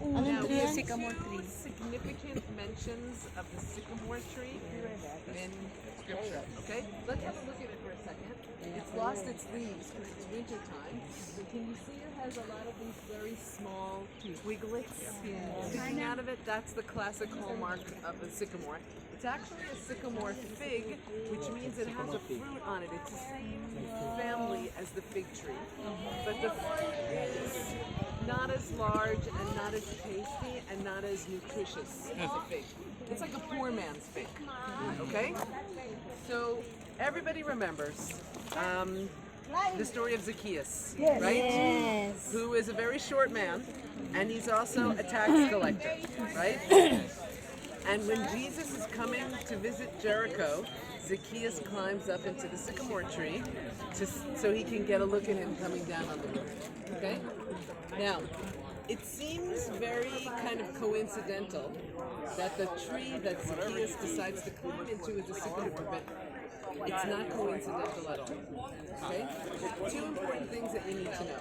Now, tree yan? sycamore tree. Significant mentions of the sycamore tree in scripture. Okay, let's have a look at it for a second. It's lost its leaves because it's winter time, but can you see it has a lot of these very small twiglets sticking out of it? That's the classic hallmark of a sycamore. It's actually a sycamore-fig, which means it has a fruit on it. It's the same family as the fig tree, but the fruit is not as large and not as tasty and not as nutritious as a fig. It's like a poor man's fig, okay? So everybody remembers the story of Zacchaeus, right? Yes. Who is a very short man, and he's also a tax collector, right? And when Jesus is coming to visit Jericho, Zacchaeus climbs up into the sycamore tree so he can get a look at him coming down on the roof. Okay? Now, it seems very kind of coincidental that the tree that Zacchaeus decides to climb into is a sycamore, but it's not coincidental at all. Okay? Two important things that you need to know.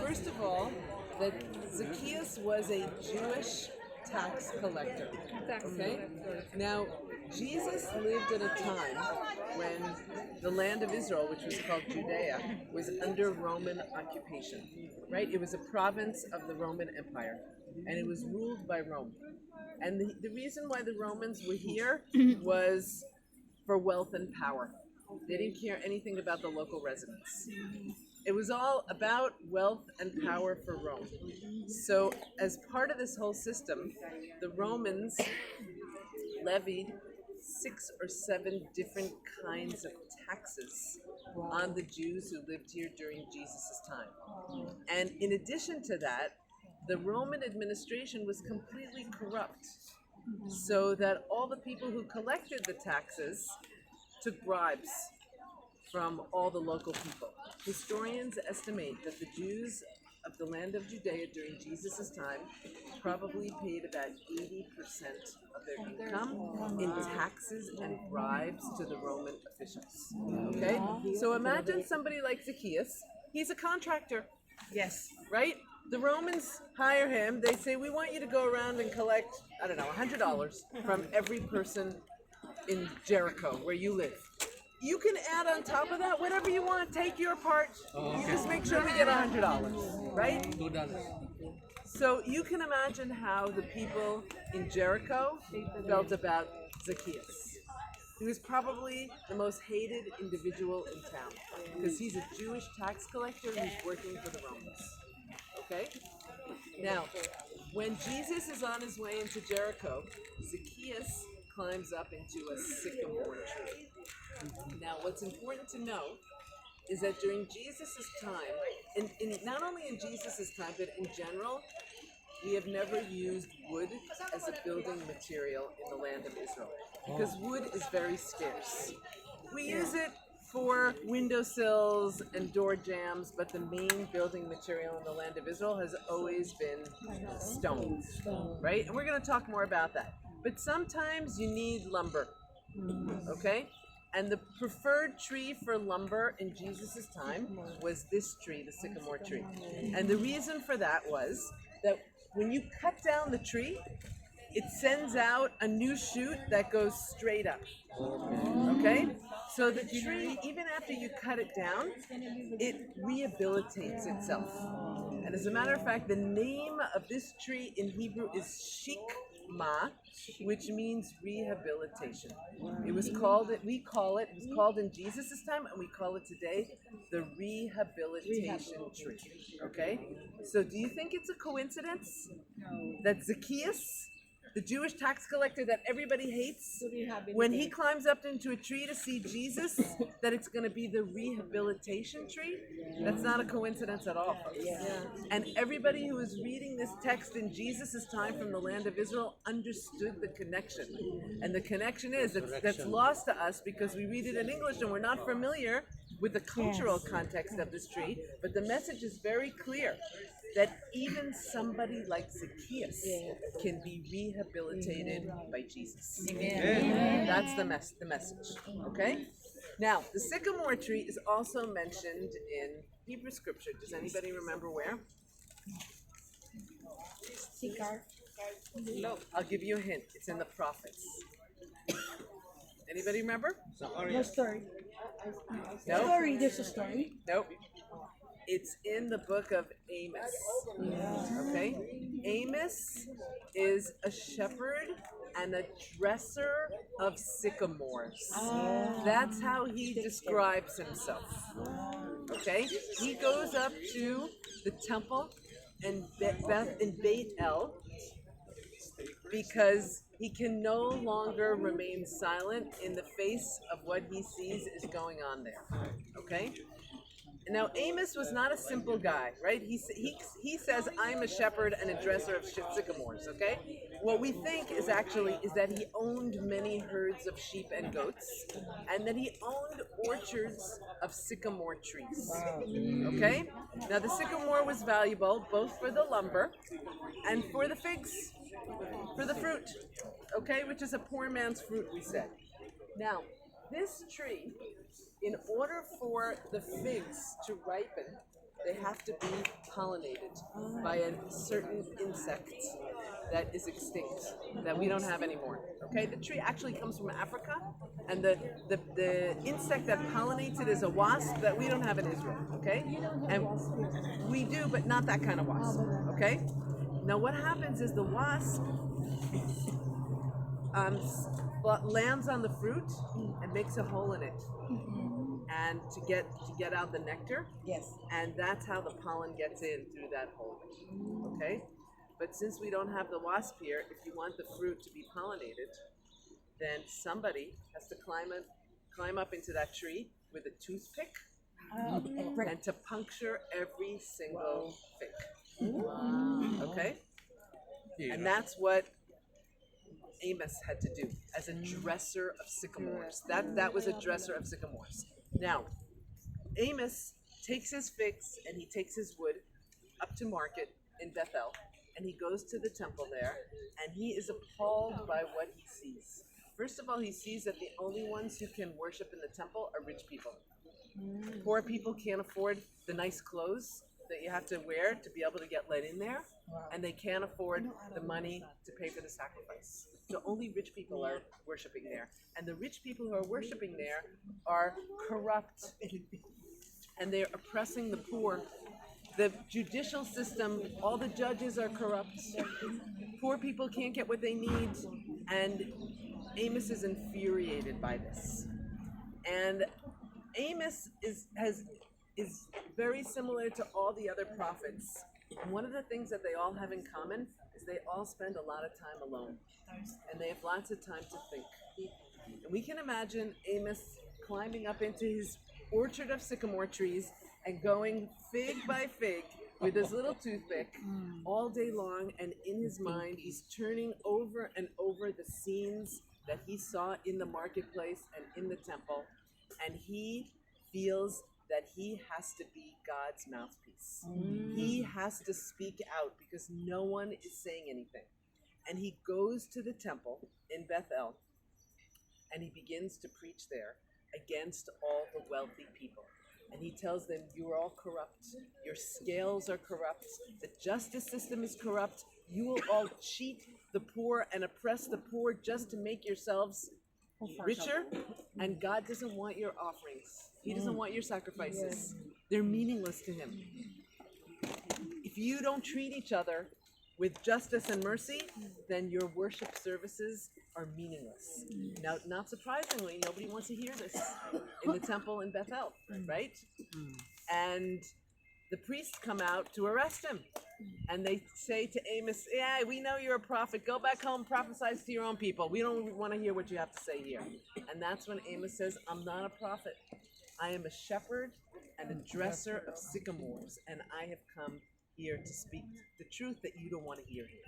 First of all, that Zacchaeus was a Jewish tax collector. Okay? Now, Jesus lived at a time when the land of Israel, which was called Judea, was under Roman occupation. Right? It was a province of the Roman Empire, and it was ruled by Rome. And the reason why the Romans were here was for wealth and power. They didn't care anything about the local residents. It was all about wealth and power for Rome. So as part of this whole system, the Romans levied 6 or 7 different kinds of taxes on the Jews who lived here during Jesus' time. And in addition to that, the Roman administration was completely corrupt, so that all the people who collected the taxes took bribes from all the local people. Historians estimate that the Jews of the land of Judea during Jesus' time probably paid about 80% of their income in taxes and bribes to the Roman officials. Okay? So imagine somebody like Zacchaeus. He's a contractor. Yes. Right? The Romans hire him. They say, we want you to go around and collect, I don't know, $100 from every person in Jericho where you live. You can add on top of that whatever you want. Take your part. You just make sure we get $100, right? $2. So you can imagine how the people in Jericho felt about Zacchaeus. He was probably the most hated individual in town because he's a Jewish tax collector who's working for the Romans. Okay? Now, when Jesus is on his way into Jericho, Zacchaeus climbs up into a sycamore tree. Now, what's important to know is that during Jesus' time, not only in Jesus' time, but in general, we have never used wood as a building material in the land of Israel because wood is very scarce. We use it for windowsills and door jambs, but the main building material in the land of Israel has always been stone, right? And we're going to talk more about that. But sometimes you need lumber, okay? And the preferred tree for lumber in Jesus' time was this tree, the sycamore tree. And the reason for that was that when you cut down the tree, it sends out a new shoot that goes straight up. Okay? So the tree, even after you cut it down, it rehabilitates itself. And as a matter of fact, the name of this tree in Hebrew is shikma, which means rehabilitation. It was called in Jesus' time, and we call it today the rehabilitation tree. Okay? So do you think it's a coincidence that Zacchaeus, the Jewish tax collector that everybody hates, when he climbs up into a tree to see Jesus, that it's going to be the rehabilitation tree? That's not a coincidence at all, folks. And everybody who was reading this text in Jesus' time from the land of Israel understood the connection. And the connection is that's lost to us because we read it in English and we're not familiar with the cultural context of this tree. But the message is very clear that even somebody like Zacchaeus can be rehabilitated by Jesus. Amen. That's the message. Okay? Now, the sycamore tree is also mentioned in Hebrew scripture. Does anybody remember where? No, I'll give you a hint. It's in the prophets. Anybody remember? No story. Nope. Story, there's a story. Nope. It's in the book of Amos. Okay? Amos is a shepherd and a dresser of sycamores. That's how he describes himself. Okay? He goes up to the temple in Beit El because he can no longer remain silent in the face of what he sees is going on there. Okay? Now, Amos was not a simple guy, right? He says, I'm a shepherd and a dresser of sycamores, okay? What we think is that he owned many herds of sheep and goats, and that he owned orchards of sycamore trees, okay? Now, the sycamore was valuable both for the lumber and for the figs, for the fruit, okay? Which is a poor man's fruit, we said. Now, this tree, in order for the figs to ripen, they have to be pollinated by a certain insect that is extinct, that we don't have anymore. Okay, the tree actually comes from Africa, and the insect that pollinates it is a wasp that we don't have in Israel. Okay, and we do, but not that kind of wasp. Okay, now what happens is the wasp lands on the fruit and makes a hole in it. And to get out the nectar. Yes. And that's how the pollen gets in through that hole. Okay? But since we don't have the wasp here, if you want the fruit to be pollinated, then somebody has to climb up into that tree with a toothpick and to puncture every single fig. Okay? And that's what Amos had to do as a dresser of sycamores. That was a dresser of sycamores. Now, Amos takes his figs and he takes his wood up to market in Bethel, and he goes to the temple there, and he is appalled by what he sees. First of all, he sees that the only ones who can worship in the temple are rich people. Poor people can't afford the nice clothes that you have to wear to be able to get let in there, and they can't afford the money to pay for the sacrifice. So only rich people are worshiping there. And the rich people who are worshiping there are corrupt, and they're oppressing the poor. The judicial system, all the judges are corrupt. Poor people can't get what they need, and Amos is infuriated by this. And Amos is very similar to all the other prophets. One of the things that they all have in common is they all spend a lot of time alone, and they have lots of time to think. And we can imagine Amos climbing up into his orchard of sycamore trees and going fig by fig with his little toothpick all day long, and in his mind he's turning over and over the scenes that he saw in the marketplace and in the temple, and he feels that he has to be God's mouthpiece. He has to speak out because no one is saying anything. And he goes to the temple in Bethel, and he begins to preach there against all the wealthy people. And he tells them, you are all corrupt. Your scales are corrupt. The justice system is corrupt. You will all cheat the poor and oppress the poor just to make yourselves richer. And God doesn't want your offerings. He doesn't want your sacrifices. They're meaningless to him. If you don't treat each other with justice and mercy, then your worship services are meaningless. Now, not surprisingly, nobody wants to hear this in the temple in Bethel, right? And the priests come out to arrest him. And they say to Amos, yeah, we know you're a prophet. Go back home, prophesy to your own people. We don't want to hear what you have to say here. And that's when Amos says, I'm not a prophet. I am a shepherd and a dresser of sycamores, and I have come here to speak the truth that you don't want to hear here.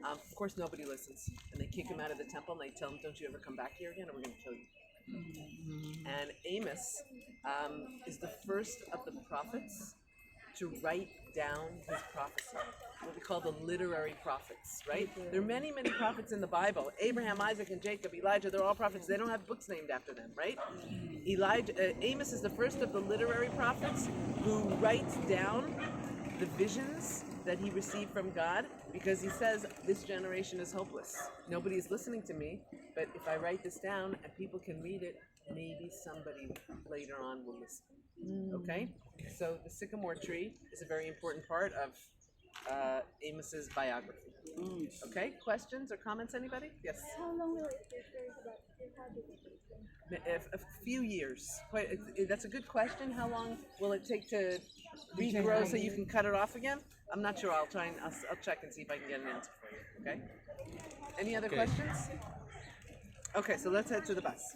Of course, nobody listens, and they kick him out of the temple, and they tell him, don't you ever come back here again, or we're going to kill you. And Amos is the first of the prophets to write down his prophecy, what we call the literary prophets, right? There are many, many prophets in the Bible. Abraham, Isaac, and Jacob, Elijah, they're all prophets. They don't have books named after them, right? Amos is the first of the literary prophets who writes down the visions that he received from God, because he says this generation is hopeless. Nobody is listening to me, but if I write this down and people can read it, maybe somebody later on will listen. Okay? So the sycamore tree is a very important part of Amos's biography. Okay? Questions or comments, anybody? Yes? How long will it take to A few years. That's a good question. How long will it take to regrow so you can cut it off again? I'm not sure. I'll check and see if I can get an answer for you. Okay? Any other questions? Okay, so let's head to the bus.